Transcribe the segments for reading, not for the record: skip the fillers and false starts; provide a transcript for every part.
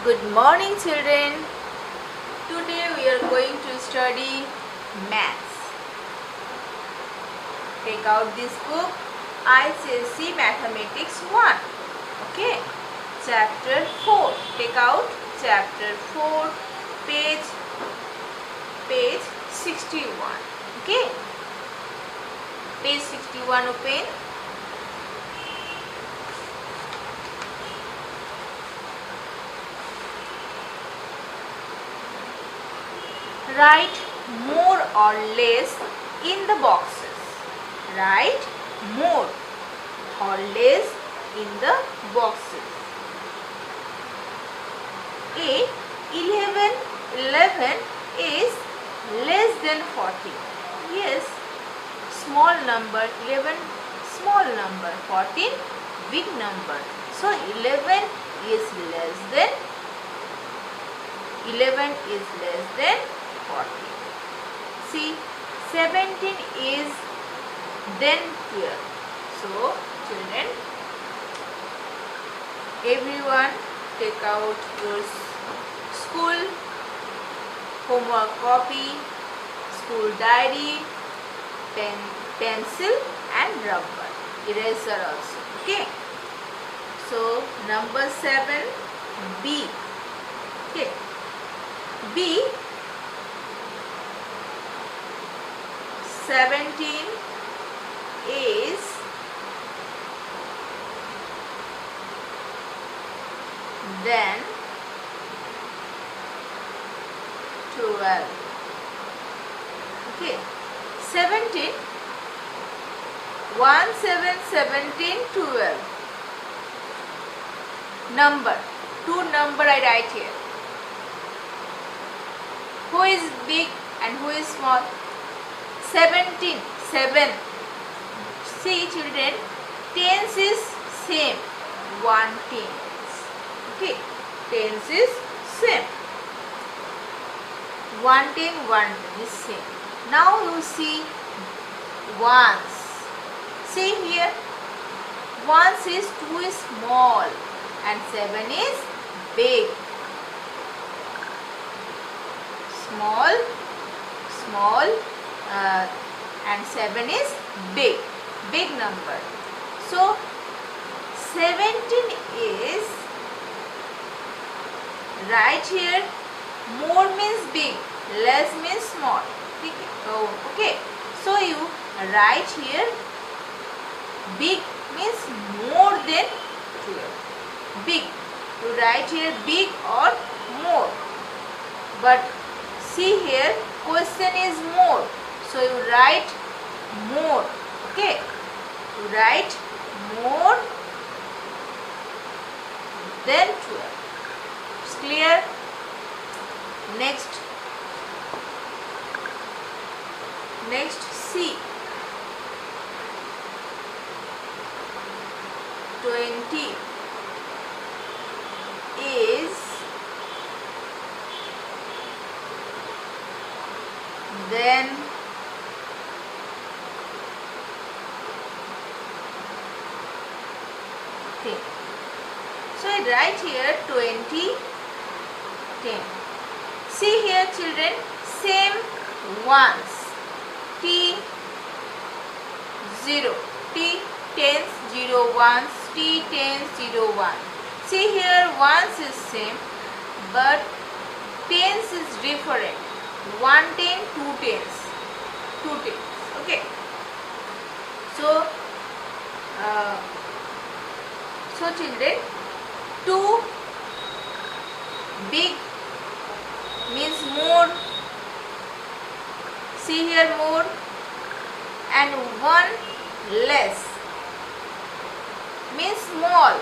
Good morning, children. Today we are going to study maths. Take out this book, ICSE Mathematics 1. Okay. Chapter 4. Take out chapter 4, page 61. Okay. Page 61 open. Write more or less in the boxes. Write more or less in the boxes. A 11 is less than 40. Yes, small number 11, small number 14, big number. So 11 is less than 40. See, 17 is then 12. So, children, everyone take out your school homework copy, school diary, pencil and rubber, eraser also. Okay. So, number 7, B. Okay. B 17 is then 12. Okay, 17 1 7 17 12. Number, two number I write here. Who is big and who is small? 17, 7. See, children, tens is same, 1 tens. Okay, tens is same. 1 ten, 1 ten is same. Now you see ones. See here, ones is 2 is small and 7 is big. Small, and 7 is big number. So 17 is, right here, more means big, less means small. Okay, so you write here big means more than 12. Big, you write here big or more, but see here, question is more, so you write more. Okay, you write more than 12. It's clear? Next C. 20 is then 10. So I write here 20 10. See here, children, same ones. T 0, T tens 0 ones, T tens 0 1. See here, ones is same, but tens is different. 1 ten, 2 tens, 2 tens. Okay. So children, 2 big means more. See here, more, and 1 less means small.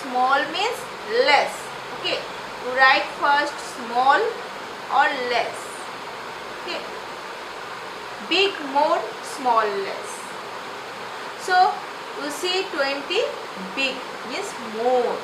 Small means less. Okay, you write first small or less. Okay, big more, small less. So you see 20 big means more.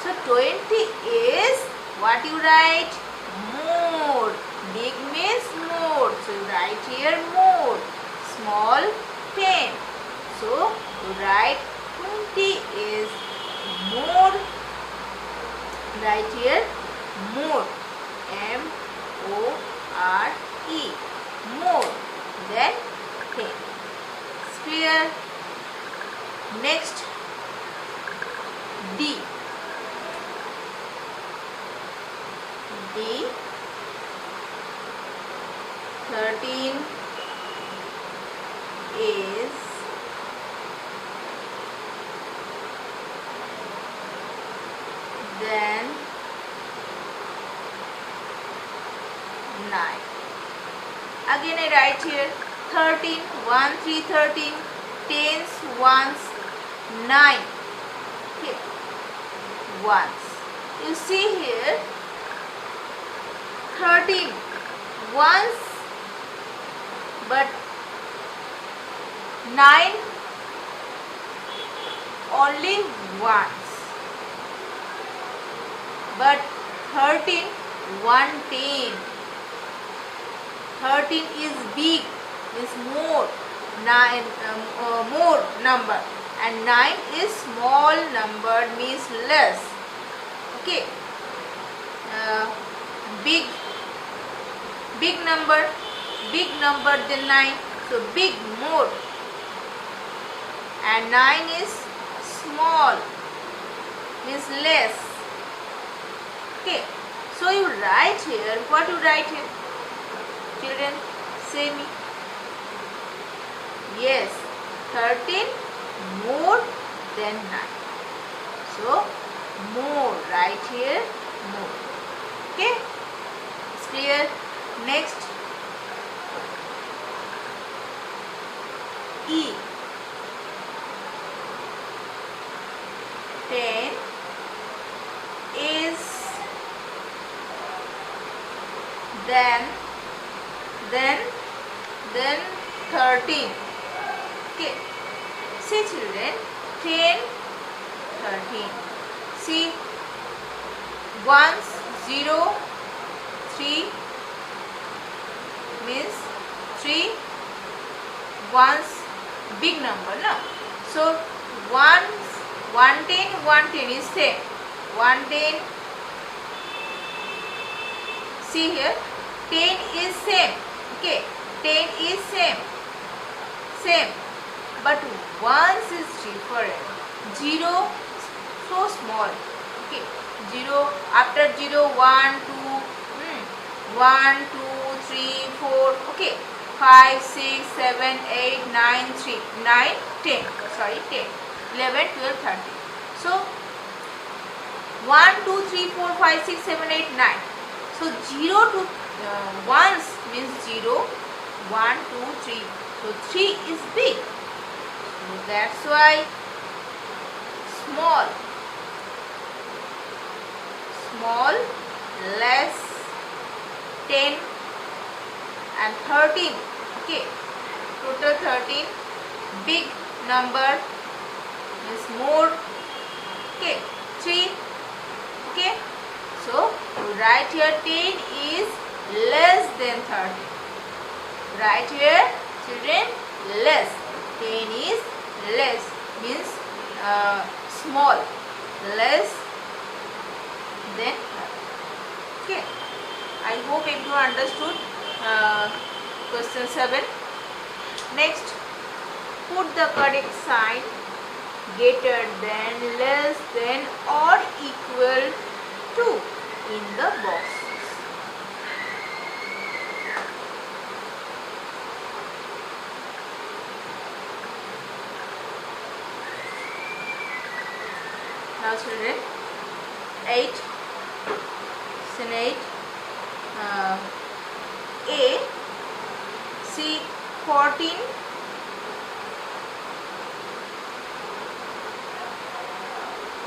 So 20 is what you write? More. Big means more. So you write here more. Small 10. So you write 20 is more. Write here more, M-O-R-E, more than 10. It's clear? Next, D. D, 13 is then 9. Again I write here 13, 1, 3, 13, tens, ones, 9. Okay, ones. You see here 13 ones, but 9 only once. But 13 110. 13 is big, is more, 9 more number, and 9 is small number, means less. Okay, big number than 9, so big, more, and 9 is small, means less. Okay, so you write here, what you write here, children, say me. Yes, 13 more than 9, so more, right here, more. Okay, it's clear? Next, E. 10 is then 13. Okay, see children, 10, 13. See, ones, 0, 3 means 3 ones, big number, no? So ones, 110 is same. 110. See here, 10 is same. Okay, 10 is same, but ones is different. 0 so small. Okay, 0, after 0, 1, 2, 1, 2, 3, 4. Okay, 5, 6, 7, 8, 9, 3, 9, 10. Sorry, 10, 11, 12, 13. So 1, 2, 3, 4, 5, 6, 7, 8, 9. So 0 to ones means 0, 1, 2, 3. So 3 is big. So that's why small, less, 10 and 13. Okay, total 13. Big number means more. Okay, 3. Okay, so right here 10 is less than 13. Right here children, less. 10 is less, means small, less than 13. Okay, I hope everyone understood question 7. Next, put the correct sign greater than, less than, or equal to in the boxes. Now children, 8, sin 8, A, C, 14,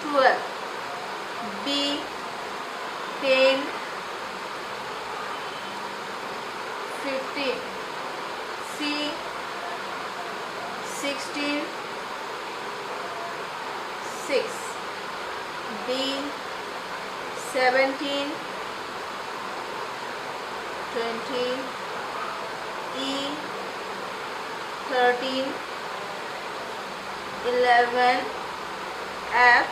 12, B, 10, 15, C, 16, 6, D, 17, 20, E, 13, 11, F,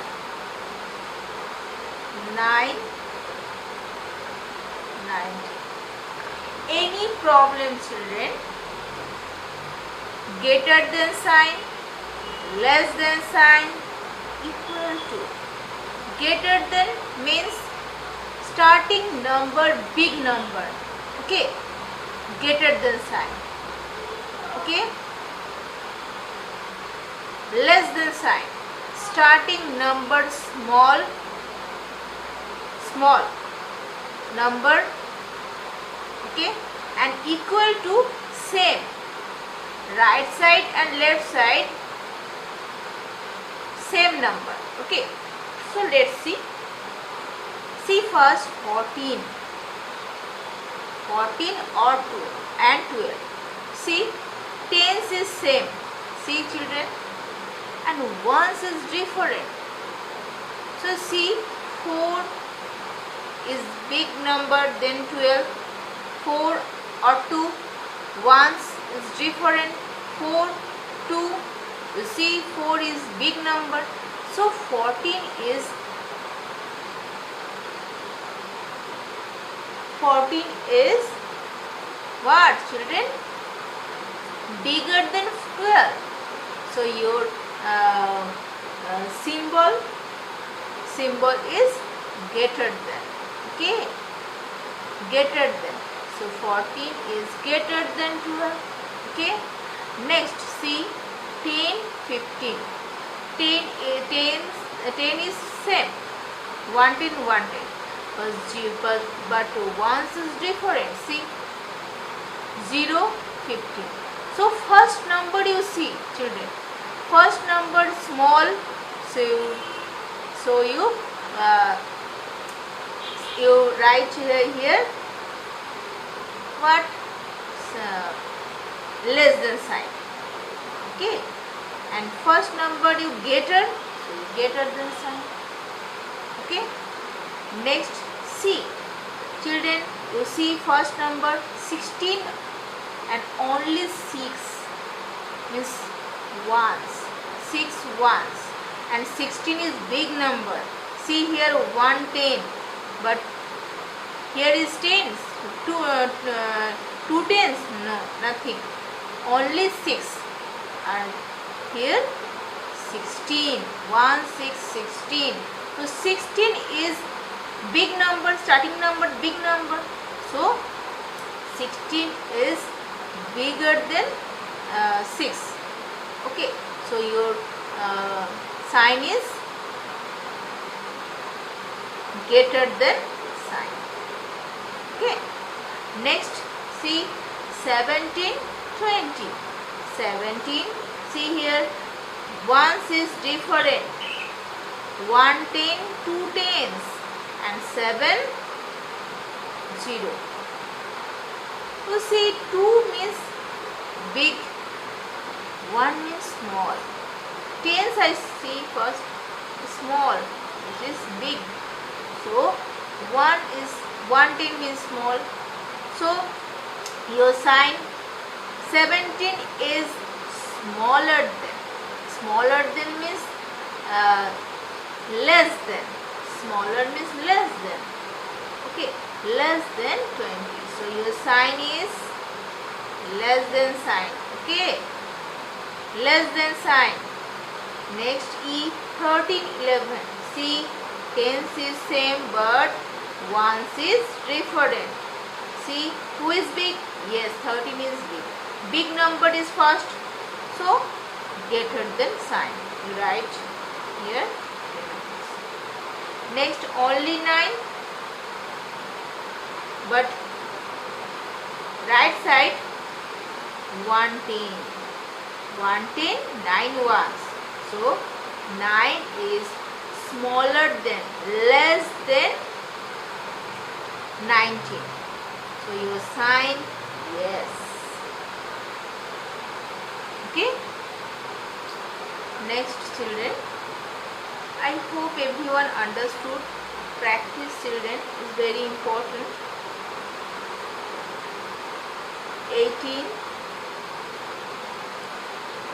9, 19. Any problem, children? Greater than sign, less than sign, equal to. Greater than means starting number, big number. Okay, greater than sign. Okay, less than sign, starting number, small number. Okay, and equal to, same. Right side and left side same number. Okay, so let's see. See first 14 or 2 and 12. See, tens is same. See children, and ones is different. So see, 4 is big number than 12. 4 or 2, ones is different. 4, 2, you see 4 is big number. So 14 is what, children? Bigger than 12. So your symbol is greater than. Okay, greater than. So 14 is greater than 12. Okay, next see 10, 15. 10 is same. 1 10, 1 10. But ones is different. See, 0, 15. So first number you see, children. First number small. So you write here what, less than sign. Okay, and first number you greater, so you greater than sign. Okay, next see, children, you see first number 16 and only 6 means ones, 6 ones, and 16 is big number. See here 1 10, but here is tens. 2 tens, no, nothing, only 6, and here 16, 1 6 16. So 16 is big number, starting number, big number. So 16 is bigger than 6. Okay, so your sign is greater than sign. Okay, next see 17, 20. 17, see here, ones is different. 1 10, 2 tens, and 7 0. You see 2 means big, 1 means small. Tens I see first small, which is big. So 1 10 means small. So your sign 17 is smaller than. Smaller than means less than. Smaller means less than. Okay, less than 20. So your sign is less than sign. Okay, less than sign. Next E 13, 11. See, tens is same but ones is different. See, who is big? Yes, 13 is big. Big number is first. So greater than sign. You write here. Next only 9. But right side 1 10. 1 10, 9 ones. So 9 is smaller than, less than 19. So your sign, yes. Okay. Next children, I hope everyone understood. Practice children is very important. 18,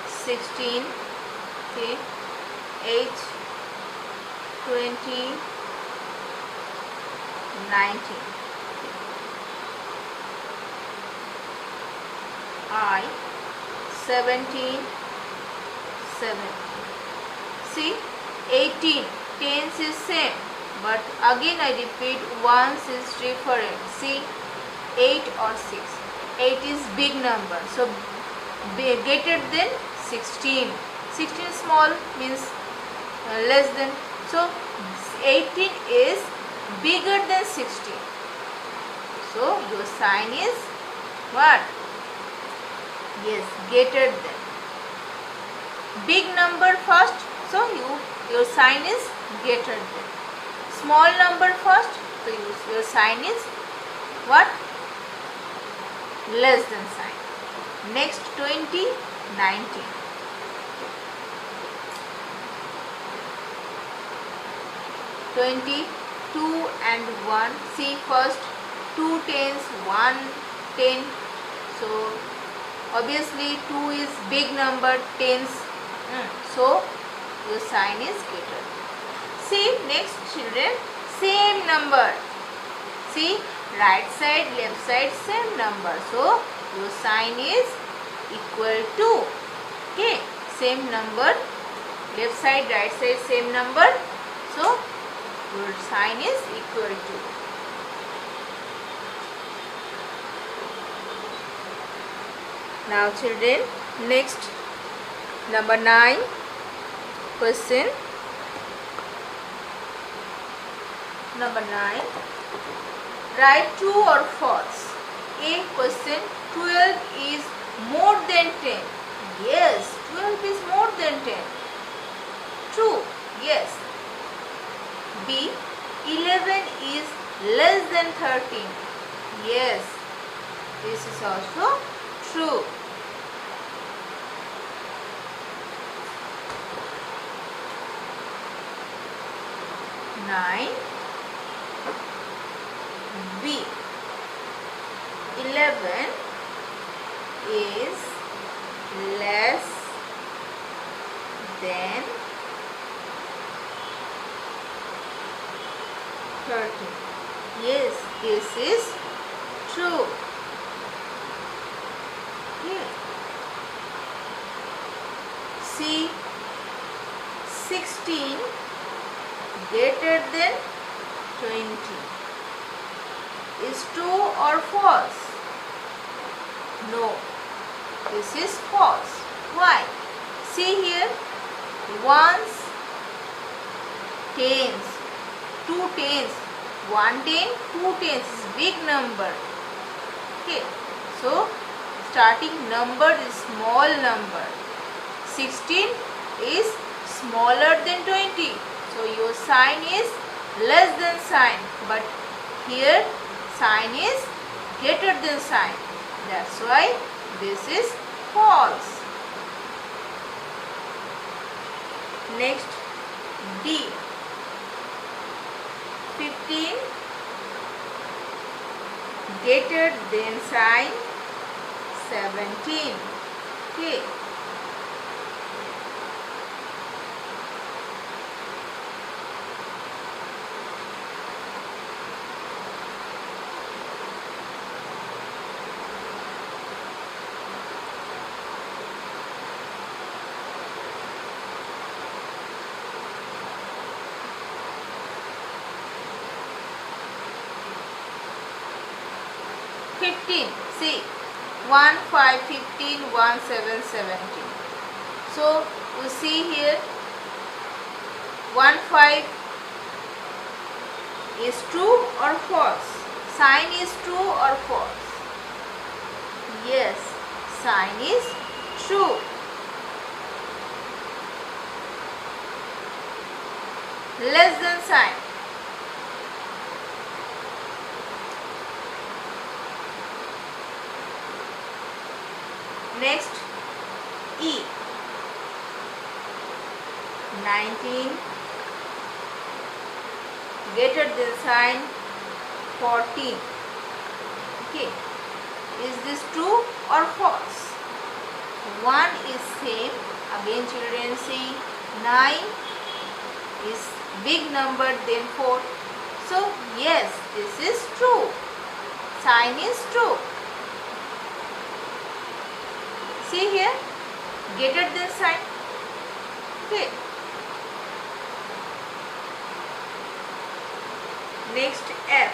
16, okay, 8, 20, 19. I 17 17. See, 18 tens is same, but again I repeat, ones is different. See, 8 or 6. 8 is big number, so greater than 16. 16 small means less than. So 18 is bigger than 16. So your sign is what? Yes, greater than. Big number first, so your sign is greater than. Small number first, so your sign is what? Less than sign. Next 20, 19. Two and 1. See, first 2 tens, 1 10. So obviously 2 is big number, tens. So your sign is greater. See, next children, same number. See, right side, left side, same number. So your sign is equal to. Okay, same number. Left side, right side, same number. So your sign is equal to. Now children, next number 9 question. Number 9. Write true or false. A question, 12 is more than 10. Yes, 12 is more than 10. True. Yes. B. 11 is less than 13. Yes, this is also true. Nine. B. 11 is less than 13. Yes, this is true. Okay. C. 16 greater than 20 is true or false? No, this is false. Why? See here, ones, tens, 2 tens, 1 10, 2 tens is big number. Okay, so starting number is small number. 16 is smaller than 20. So your sign is less than sign, but here sign is greater than sign. That's why this is false. Next, D. 15 greater than sign 17. Okay. See, 1 5 15, 1 7 17. So you see here, 1 5 is true or false? Sign is true or false? Yes, sign is true. Less than sign. Next, E. 19 greater than sign 14. Okay, is this true or false? 1 is same. Again children see, 9 is big number than 4. So yes, this is true. Sign is true. See here, greater than sign. Okay. Next F.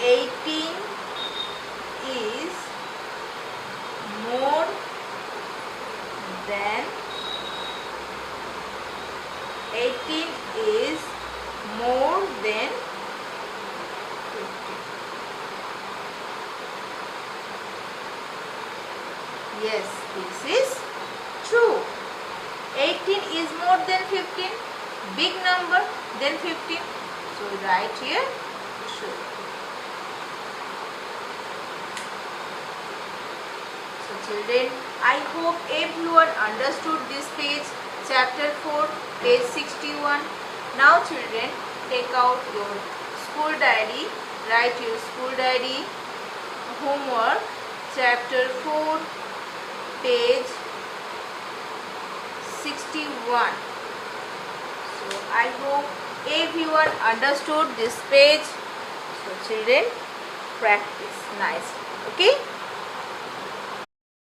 18 is more than 18 is more than 15. Yes, this is true. 18 is more than 15. Big number than 15. So write here true. So children, I hope everyone understood this page, chapter 4, page 61. Now children, take out your school diary, write your school diary homework, chapter 4, page 61. So I hope everyone understood this page. So children, practice nicely. Okay.